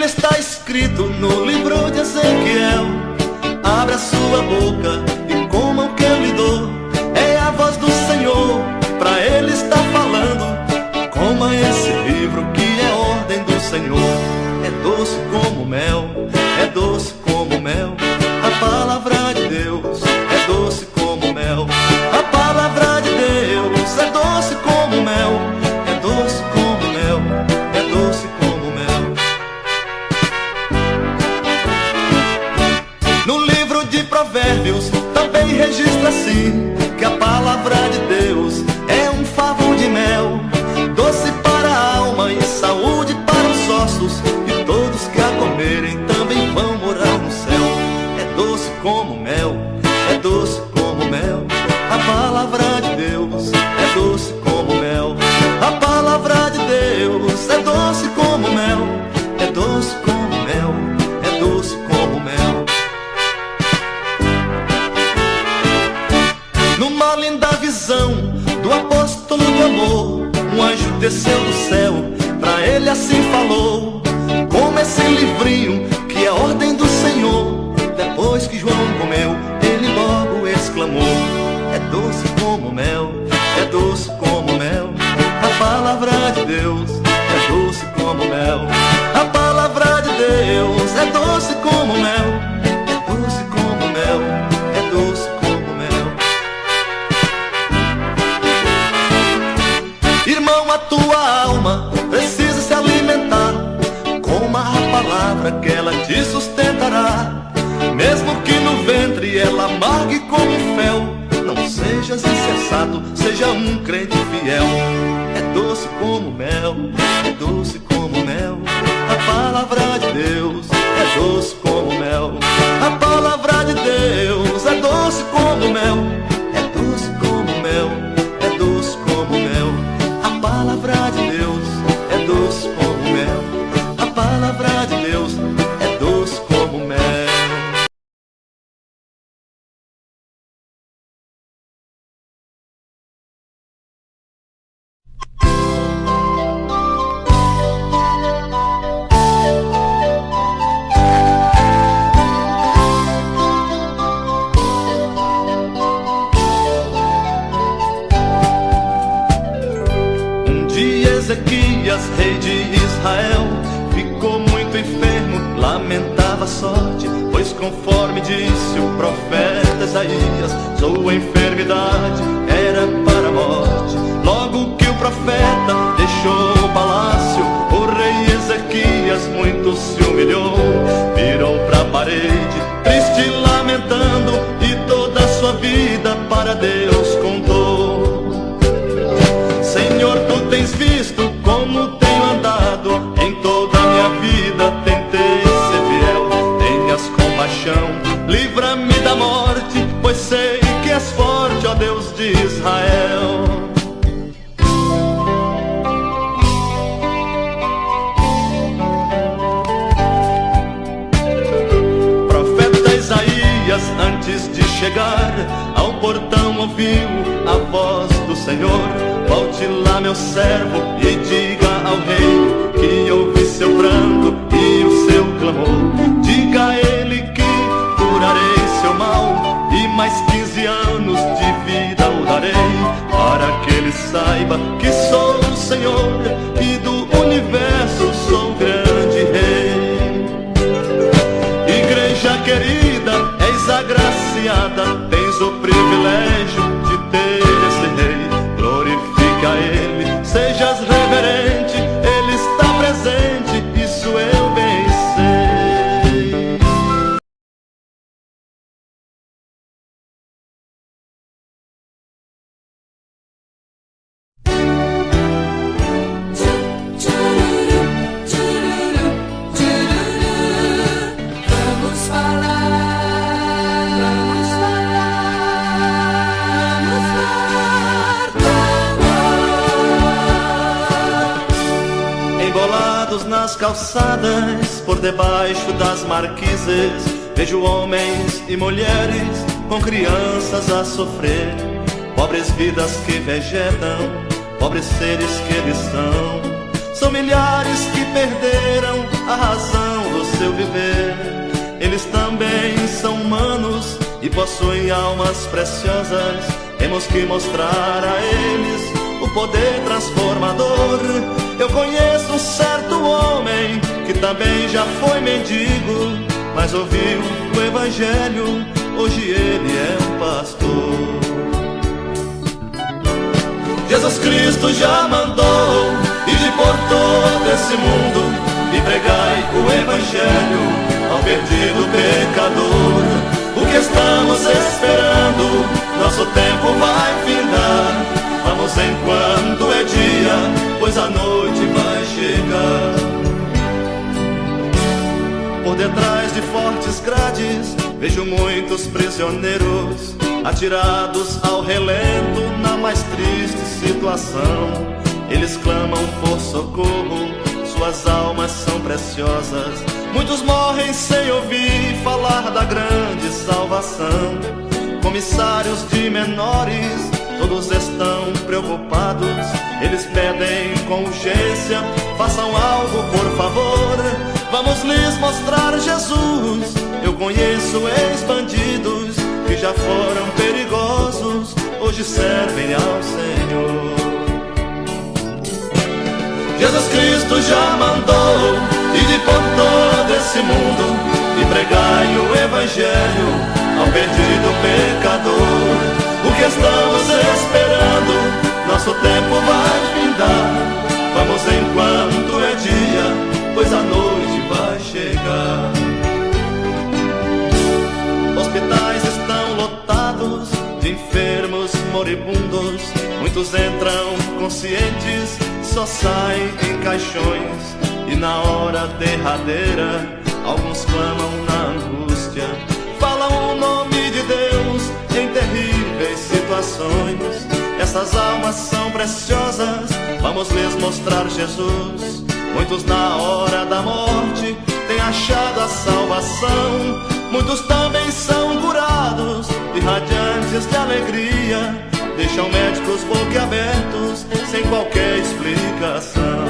está escrito no livro de Ezequiel: abre a sua boca e coma o que eu lhe dou. É a voz do Senhor, pra Ele está falando. Coma esse livro que é ordem do Senhor. É doce como mel, é doce como mel. A palavra de Deus é doce como mel. A palavra de Deus é doce como mel. É doce como mel, é doce como mel. No livro de Provérbios também registra assim, que a palavra de Deus é um favo de mel, doce para a alma e saúde para os ossos, e todos que a comerem também vão morar no céu. É doce como mel, é doce como mel. A palavra de Deus é doce como mel. A palavra de Deus é doce como mel. É doce como mel, é doce como mel. Numa linda visão do apóstolo do amor, um anjo desceu do céu, pra ele assim falou: como esse livrinho que é ordem do Senhor. Depois que João comeu, ele logo exclamou: é doce como mel, é doce como mel. A palavra de Deus é doce como mel. A palavra de Deus é doce como mel. É doce como mel, é doce como mel. Irmão, a tua alma precisa se alimentar. Coma a palavra que ela te sustentará. Mesmo que no ventre ela amargue como fel, não sejas insensato, seja um crente fiel. É doce como mel, é doce como mel. A palavra de Deus é doce como mel. A palavra de Deus é doce como mel. É doce como mel, é doce como mel. A palavra de Deus é doce como mel. A palavra de Deus é doce como mel. Ezequias, rei de Israel, ficou muito enfermo, lamentava a sorte, pois conforme disse o profeta Isaías, sua enfermidade era para a morte. Logo que o profeta deixou o palácio, o rei Ezequias muito se humilhou, virou para a parede, triste lamentando, e toda a sua vida para Deus contou. Senhor, tu tens visto como tenho andado, em toda a minha vida tentei ser fiel. Tenhas compaixão, livra-me da morte, pois sei que és forte, ó Deus de Israel. Profeta Isaías, antes de chegar ao portão, ouviu a voz do Senhor: volte lá, meu servo, e diga ao rei que ouvi seu pranto e o seu clamor. Diga a ele que curarei seu mal, e mais 15 anos de vida o darei, para que ele saiba que sou o Senhor, e do universo sou o grande rei. Igreja querida, és agraciada, tens o privilégio de ter esse rei. Glorifica ele, sejas reverente, ele está presente, isso eu bem sei. Vamos falar, vamos falar do amor. Embolados nas calçadas, por debaixo das marquises, vejo homens e mulheres com crianças a sofrer. Pobres vidas que vegetam, pobres seres que eles são. São milhares que perderam a razão e possuem almas preciosas. Temos que mostrar a eles o poder transformador. Eu conheço um certo homem que também já foi mendigo, mas ouviu o evangelho, hoje ele é um pastor. Jesus Cristo já mandou ir por todo esse mundo e pregai o evangelho ao perdido pecador. O que estamos esperando? Nosso tempo vai findar. Vamos enquanto é dia, pois a noite vai chegar. Por detrás de fortes grades vejo muitos prisioneiros atirados ao relento na mais triste situação. Eles clamam por socorro, suas almas são preciosas. Muitos morrem sem ouvir falar da grande salvação. Comissários de menores, todos estão preocupados. Eles pedem com urgência, façam algo por favor. Vamos lhes mostrar Jesus. Eu conheço ex-bandidos que já foram perigosos, hoje servem ao Senhor. Jesus Cristo já mandou ir por todo esse mundo e pregai o evangelho ao perdido pecador. O que estamos esperando? Nosso tempo vai findar. Vamos enquanto é dia, pois a noite vai chegar. Hospitais estão lotados de enfermos moribundos. Muitos entram conscientes, só saem em caixões. E na hora derradeira, alguns clamam na angústia, falam o nome de Deus em terríveis situações. Essas almas são preciosas, vamos lhes mostrar Jesus. Muitos na hora da morte têm achado a salvação. Muitos também são curados e radiantes de alegria. Deixam médicos boquiabertos sem qualquer explicação.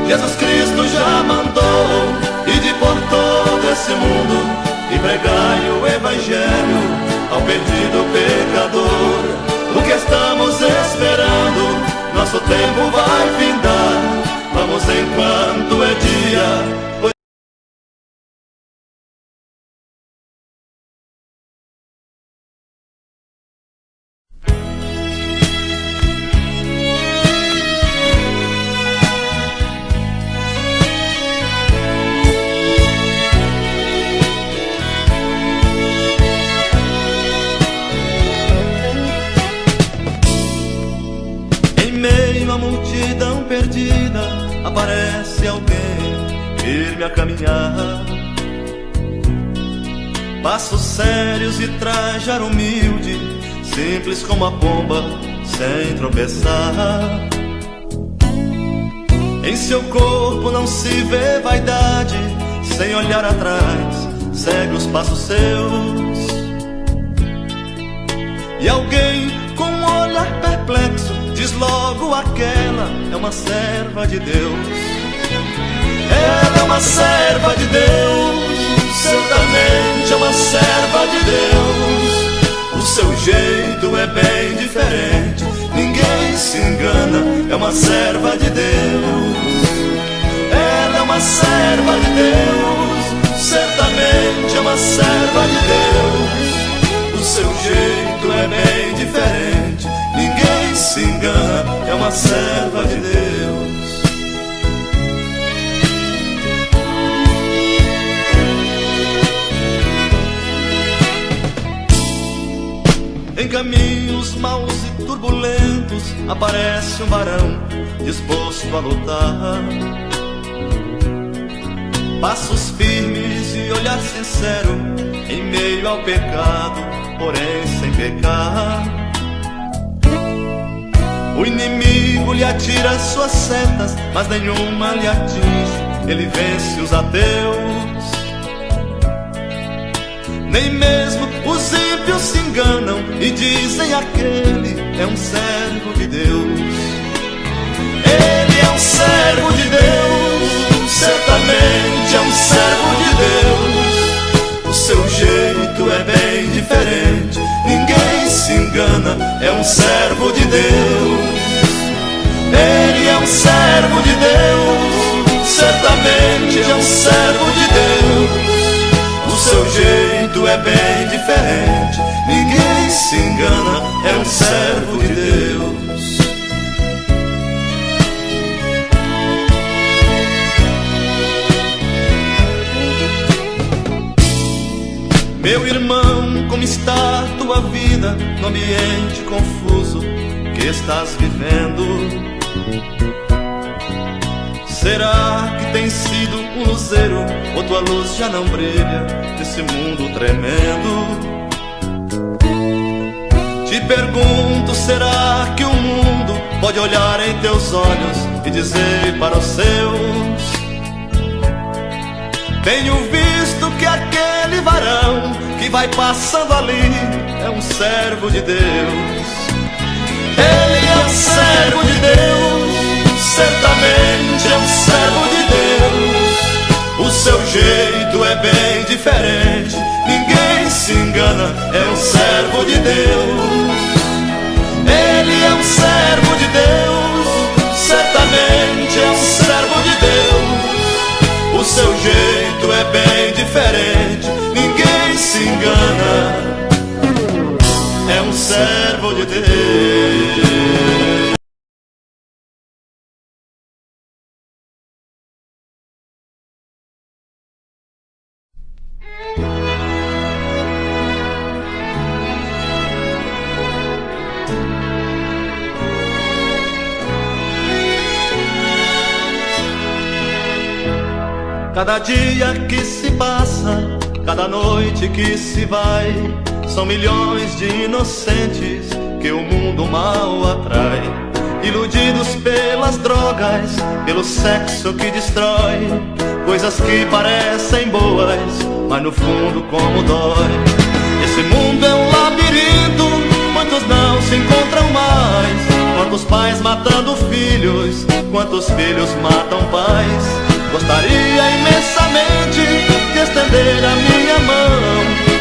Jesus Cristo já mandou ir por todo esse mundo e pregai o evangelho ao perdido pecador. O que estamos esperando? Nosso tempo vai findar. Vamos enquanto é dia. Multidão perdida, aparece alguém firme a caminhar. Passos sérios e trajar humilde, simples como a pomba, sem tropeçar. Em seu corpo não se vê vaidade, sem olhar atrás, segue os passos seus. E alguém com um olhar perplexo diz logo: aquela é uma serva de Deus. Ela é uma serva de Deus, certamente é uma serva de Deus. O seu jeito é bem diferente, ninguém se engana, é uma serva de Deus. Ela é uma serva de Deus, certamente é uma serva de Deus. O seu jeito é bem diferente, ninguém se engana, é uma serva de Deus. Em caminhos maus e turbulentos aparece um varão disposto a lutar. Passos firmes e olhar sincero em meio ao pecado, porém sem pecar. O inimigo lhe atira suas setas, mas nenhuma lhe atinge, ele vence os ateus. Nem mesmo os ímpios se enganam e dizem: aquele é um servo de Deus. Ele é um servo de Deus, certamente é um servo de Deus. O seu engana, é um servo de Deus. Ele é um servo de Deus, certamente é um servo de Deus. O seu jeito é bem diferente, ninguém se engana, é um servo de Deus. Meu irmão, como está tua vida no ambiente confuso que estás vivendo? Será que tem sido um luzeiro ou tua luz já não brilha nesse mundo tremendo? Te pergunto, será que o mundo pode olhar em teus olhos e dizer para os seus: tenho visto que aquele varão que vai passando ali é um servo de Deus. Ele é um servo de Deus, certamente é um servo de Deus. O seu jeito é bem diferente, ninguém se engana, é um servo de Deus. Ele é um servo de Deus, certamente é um servo de Deus. O seu jeito é bem diferente, ninguém se engana, é um servo de Deus. Cada dia que se passa, cada noite que se vai, são milhões de inocentes que o mundo mal atrai, iludidos pelas drogas, pelo sexo que destrói, coisas que parecem boas, mas no fundo como dói. Esse mundo é um labirinto, muitos não se encontram mais. Quantos pais matando filhos, quantos filhos matam pais. Gostaria imensamente de estender a minha mão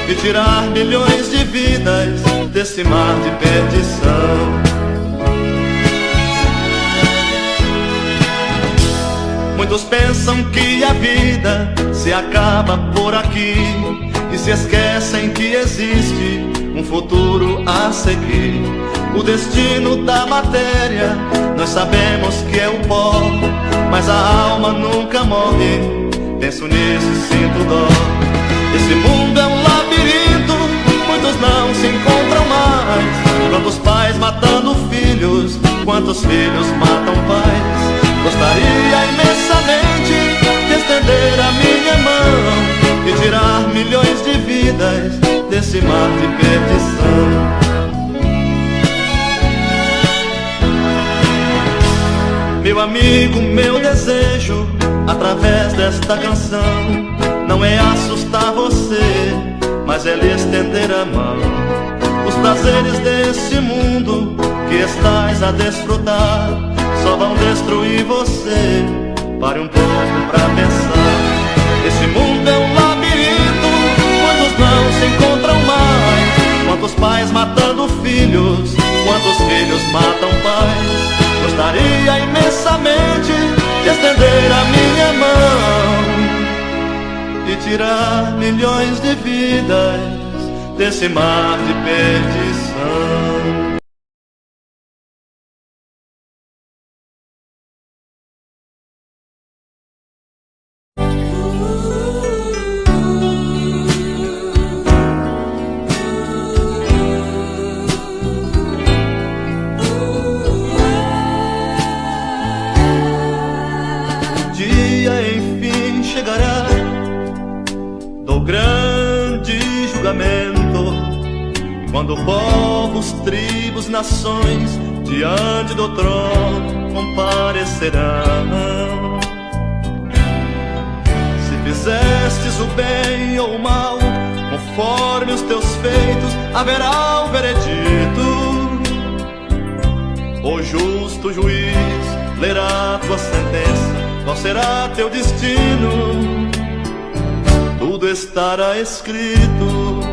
e tirar milhões de vidas desse mar de perdição. Muitos pensam que a vida se acaba por aqui e se esquecem que existe um futuro a seguir. O destino da matéria nós sabemos que é o pó, mas a alma nunca morre, penso nisso e sinto dó. Esse mundo é um labirinto, muitos não se encontram mais. Quantos pais matando filhos, quantos filhos matam pais. Gostaria imensamente de estender a minha mão e tirar milhões de vidas desse mar de perdição. Meu amigo, meu desejo, através desta canção, não é assustar você, mas é lhe estender a mão. Os prazeres desse mundo que estás a desfrutar só vão destruir você. Pare um pouco pra pensar. Esse mundo é um labirinto, quantos não se encontram mais. Quantos pais matando filhos, quantos filhos matam pais. Gostaria imensamente de estender a minha mão e tirar milhões de vidas desse mar de perdição. Quando povos, tribos, nações diante do trono comparecerão. Se fizestes o bem ou o mal, conforme os teus feitos, haverá o veredito. O justo juiz lerá tua sentença, qual será teu destino? Tudo estará escrito.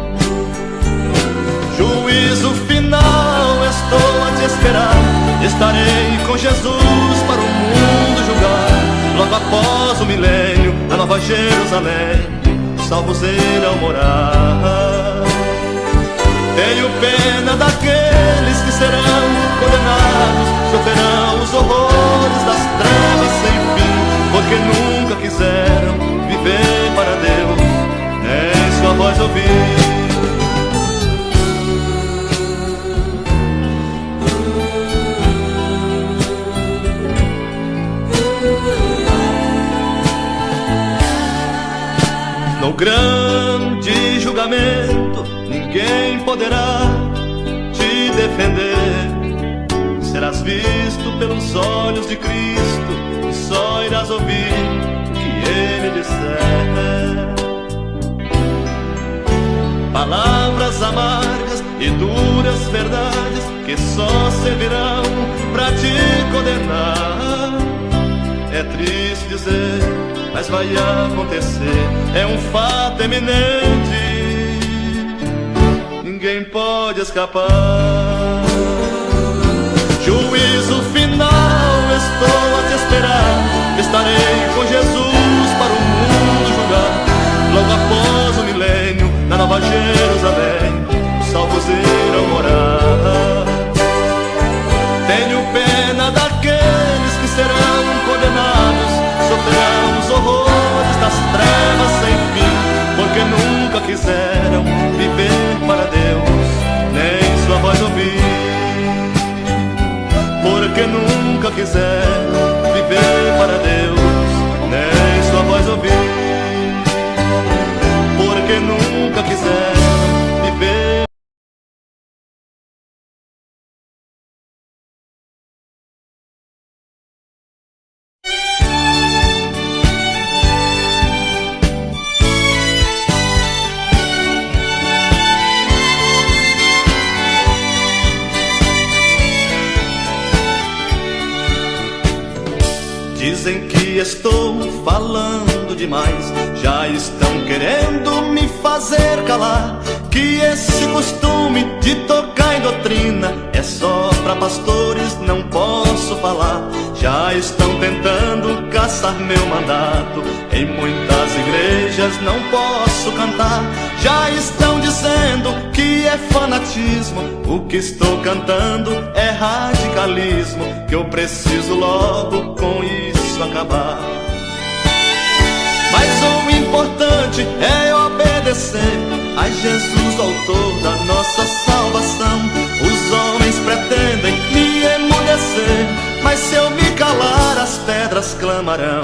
Juízo final final estou a te esperar. Estarei com Jesus para o mundo julgar. Logo após o milênio, a nova Jerusalém, salvos irão morar. Tenho pena daqueles que serão condenados, sofrerão os horrores das trevas sem fim, porque nunca quiseram viver para Deus, nem sua voz ouvir. No grande julgamento, ninguém poderá te defender. Serás visto pelos olhos de Cristo e só irás ouvir o que Ele disser. Palavras amargas e duras verdades que só servirão pra te condenar. É triste dizer, mas vai acontecer, é um fato eminente, ninguém pode escapar. Juízo final, estou a te esperar. Estarei com Jesus para o mundo julgar. Logo após o milênio, na nova Jerusalém, salvos irão morar. Tenho pena daqueles que serão condenados, sofrerão os horrores das trevas sem fim, porque nunca quiseram viver para Deus, nem sua voz ouvir. Porque nunca quiseram viver para Deus, nem sua voz ouvir. Porque nunca quiseram viver. Dizem que estou falando demais, já estão querendo me fazer calar, que esse costume de tocar em doutrina é só pra pastores, não posso falar. Já estão tentando caçar meu mandato, em muitas igrejas não posso cantar. Já estão dizendo que é fanatismo, o que estou cantando é radicalismo, que eu preciso logo com isso acabar. Mas o importante é obedecer a Jesus, autor da nossa salvação. Os homens pretendem me emudecer, mas se eu me calar as pedras clamarão.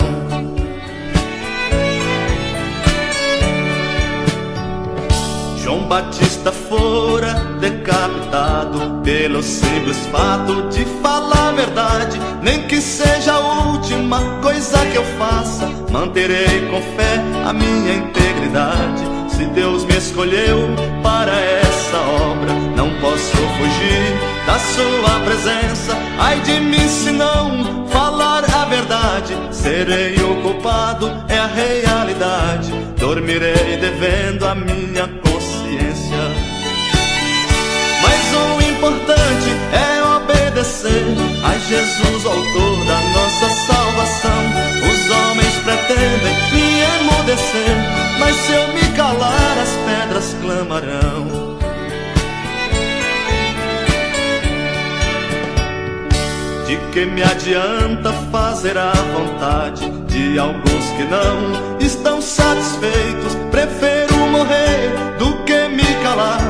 João Batista fora decapitado pelo simples fato de falar a verdade. Nem que seja a última coisa que eu faça, manterei com fé a minha integridade. Se Deus me escolheu para essa obra, não posso fugir da sua presença. Ai de mim se não falar a verdade, serei o culpado, é a realidade. Dormirei devendo a minha consciência. Mas o importante é obedecer a Jesus, autor da nossa salvação. Os homens pretendem me emudecer, mas se eu me calar as pedras clamarão. De que me adianta fazer a vontade de alguns que não estão satisfeitos? Prefiro morrer do que me calar.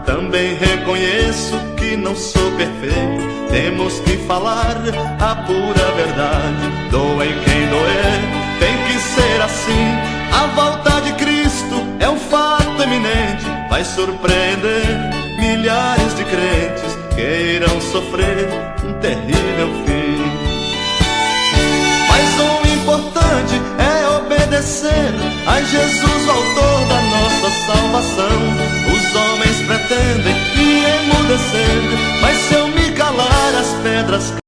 Também reconheço que não sou perfeito, temos que falar a pura verdade. Doem quem doer, tem que ser assim. A volta de Cristo é um fato eminente, vai surpreender milhares de crentes que irão sofrer um terrível fim. Mas o importante é obedecer a Jesus, autor da nossa salvação. Os homens pretendem me emudecer, mas se eu me calar as pedras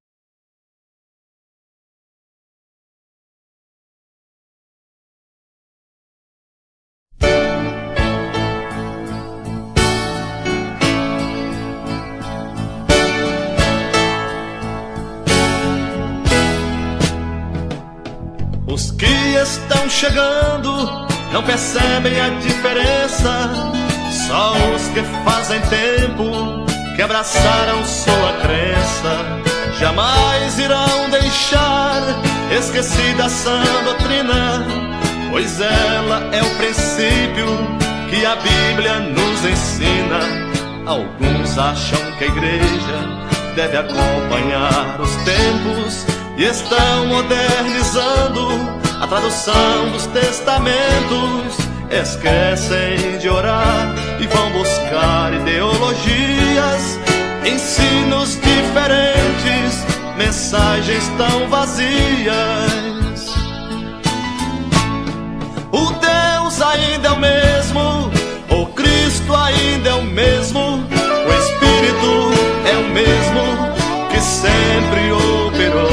Os que estão chegando não percebem a diferença. Só os que fazem tempo, que abraçaram sua crença, jamais irão deixar esquecida essa doutrina, pois ela é o princípio que a Bíblia nos ensina. Alguns acham que a igreja deve acompanhar os tempos e estão modernizando a tradução dos testamentos. Esquecem de orar e vão buscar ideologias, ensinos diferentes, mensagens tão vazias. O Deus ainda é o mesmo, o Cristo ainda é o mesmo, o Espírito é o mesmo que sempre operou.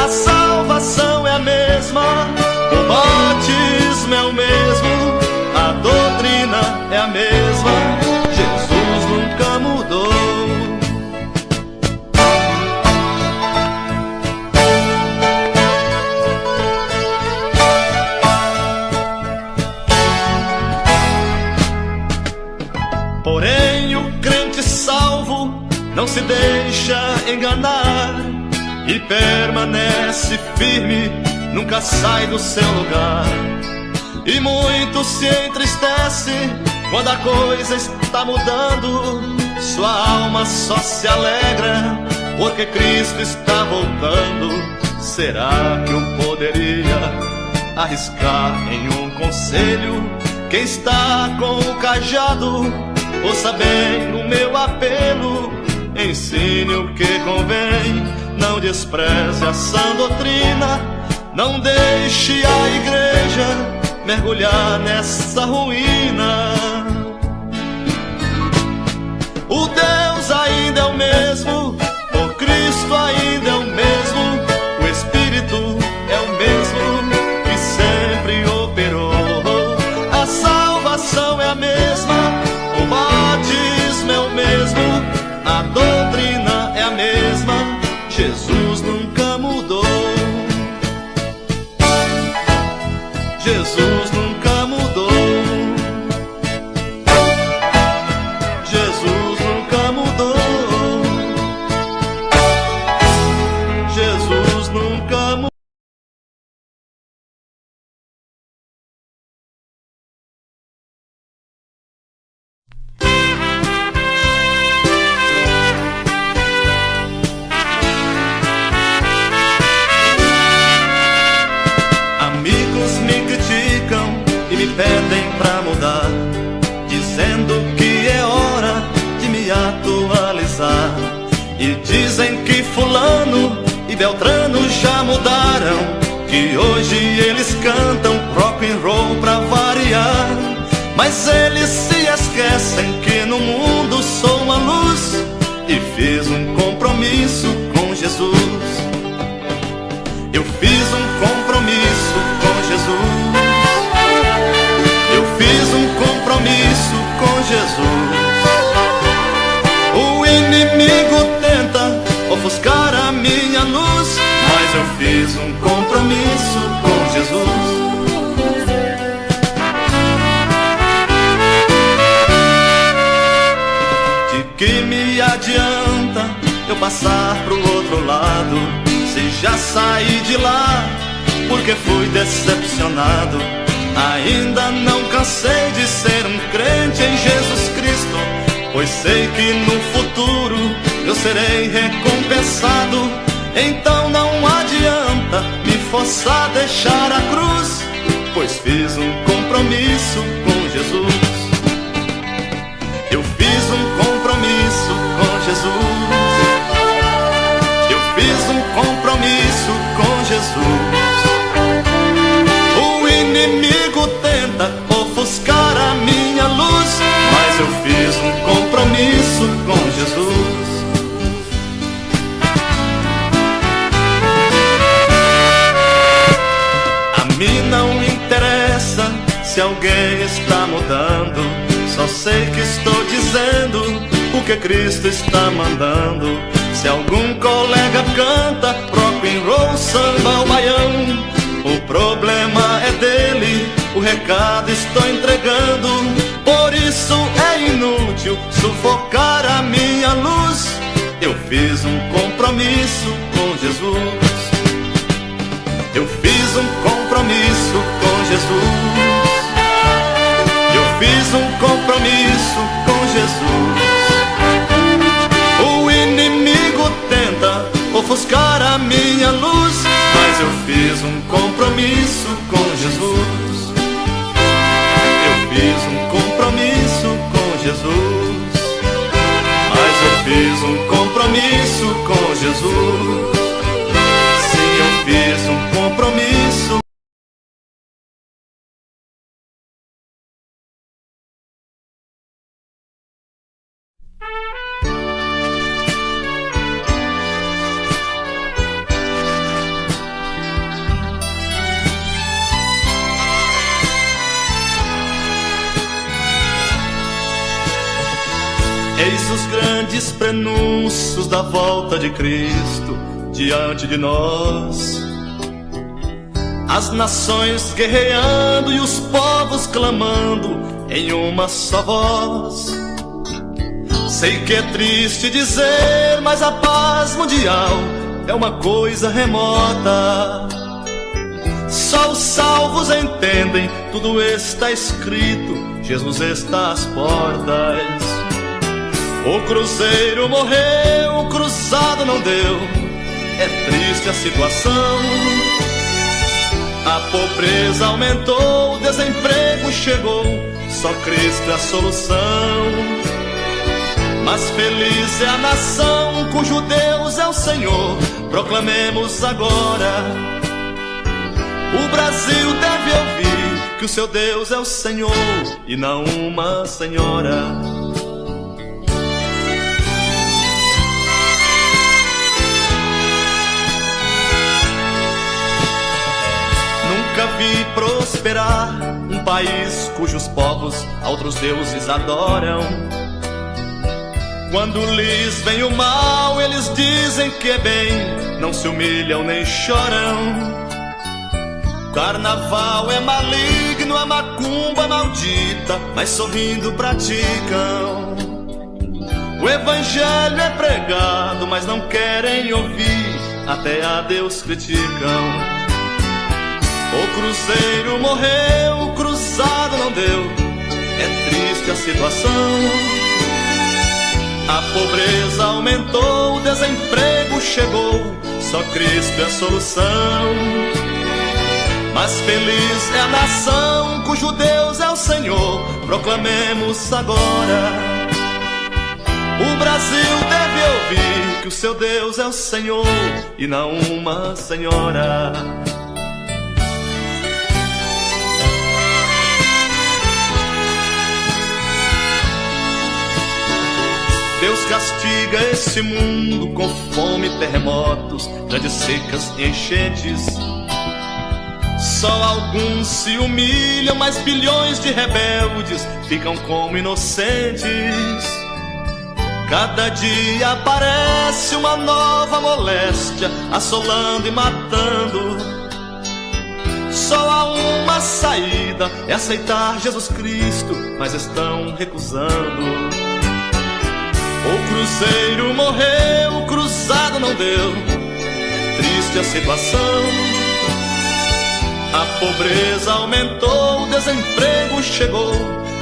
A salvação é a mesma, o batismo é o mesmo, a doutrina é a mesma, Jesus nunca mudou. Porém o crente salvo não se deixa enganar e permanece firme, nunca sai do seu lugar. E muito se entristece quando a coisa está mudando. Sua alma só se alegra porque Cristo está voltando. Será que eu poderia arriscar em um conselho? Quem está com o cajado, ouça bem o meu apelo. Ensine o que convém, não despreze a sã doutrina. Não deixe a igreja mergulhar nessa ruína. O Deus ainda é o mesmo, o Cristo ainda é o mesmo, o Espírito é o mesmo que sempre operou. A salvação é a mesma, o batismo é o mesmo, a doutrina é a mesma, Jesus nunca mudou. Jesus nunca mudou. Jesus nunca mudou. Jesus nunca mudou. Pedem pra mudar, dizendo que é hora de me atualizar. E dizem que fulano e Beltrano já mudaram, que hoje eles cantam rock and roll pra variar. Mas eles se esquecem que no mundo sou uma luz e fiz um compromisso com Jesus. Eu fiz um compromisso com Jesus. Fiz um compromisso com Jesus. O inimigo tenta ofuscar a minha luz, mas eu fiz um compromisso com Jesus. De que me adianta eu passar pro outro lado, se já saí de lá porque fui decepcionado? Ainda não cansei de ser um crente em Jesus Cristo, pois sei que no futuro eu serei recompensado. Então não adianta me forçar a deixar a cruz, pois fiz um compromisso com Jesus. Eu fiz um compromisso com Jesus. Eu fiz um compromisso com Jesus. O inimigo tenta ofuscar a minha luz, mas eu fiz um compromisso com Jesus. A mim não interessa se alguém está mudando, só sei que estou dizendo o que Cristo está mandando. Se algum colega canta rock and roll, samba ou baião, problema é dele, o recado estou entregando. Por isso é inútil sufocar a minha luz. Eu fiz um compromisso com Jesus. Eu fiz um compromisso com Jesus. Eu fiz um compromisso com Jesus. O inimigo tenta ofuscar a minha luz, mas eu fiz um compromisso com Jesus. Eu fiz um compromisso com Jesus. Mas eu fiz um compromisso com Jesus. Sim, eu fiz um compromisso. Eis os grandes prenúncios da volta de Cristo diante de nós. As nações guerreando e os povos clamando em uma só voz. Sei que é triste dizer, mas a paz mundial é uma coisa remota. Só os salvos entendem, tudo está escrito, Jesus está às portas. O cruzeiro morreu, o cruzado não deu, é triste a situação. A pobreza aumentou, o desemprego chegou, só Cristo é a solução. Mas feliz é a nação cujo Deus é o Senhor, proclamemos agora. O Brasil deve ouvir que o seu Deus é o Senhor e não uma senhora. Nunca vi prosperar um país cujos povos a outros deuses adoram. Quando lhes vem o mal, eles dizem que é bem, não se humilham nem choram. Carnaval é maligno, a macumba maldita, mas sorrindo praticam. O evangelho é pregado, mas não querem ouvir, até a Deus criticam. O cruzeiro morreu, o cruzado não deu, é triste a situação. A pobreza aumentou, o desemprego chegou, só Cristo é a solução. Mas feliz é a nação cujo Deus é o Senhor, proclamemos agora. O Brasil deve ouvir que o seu Deus é o Senhor e não uma senhora. Deus castiga esse mundo com fome, terremotos, grandes secas e enchentes. Só alguns se humilham, mas bilhões de rebeldes ficam como inocentes. Cada dia aparece uma nova moléstia, assolando e matando. Só há uma saída, é aceitar Jesus Cristo, mas estão recusando. O cruzeiro morreu, o cruzado não deu, triste a situação. A pobreza aumentou, o desemprego chegou,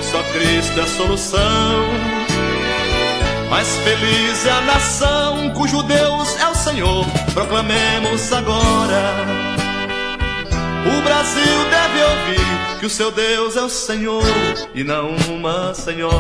só Cristo é a solução. Mas feliz é a nação cujo Deus é o Senhor, proclamemos agora. O Brasil deve ouvir que o seu Deus é o Senhor e não uma senhora.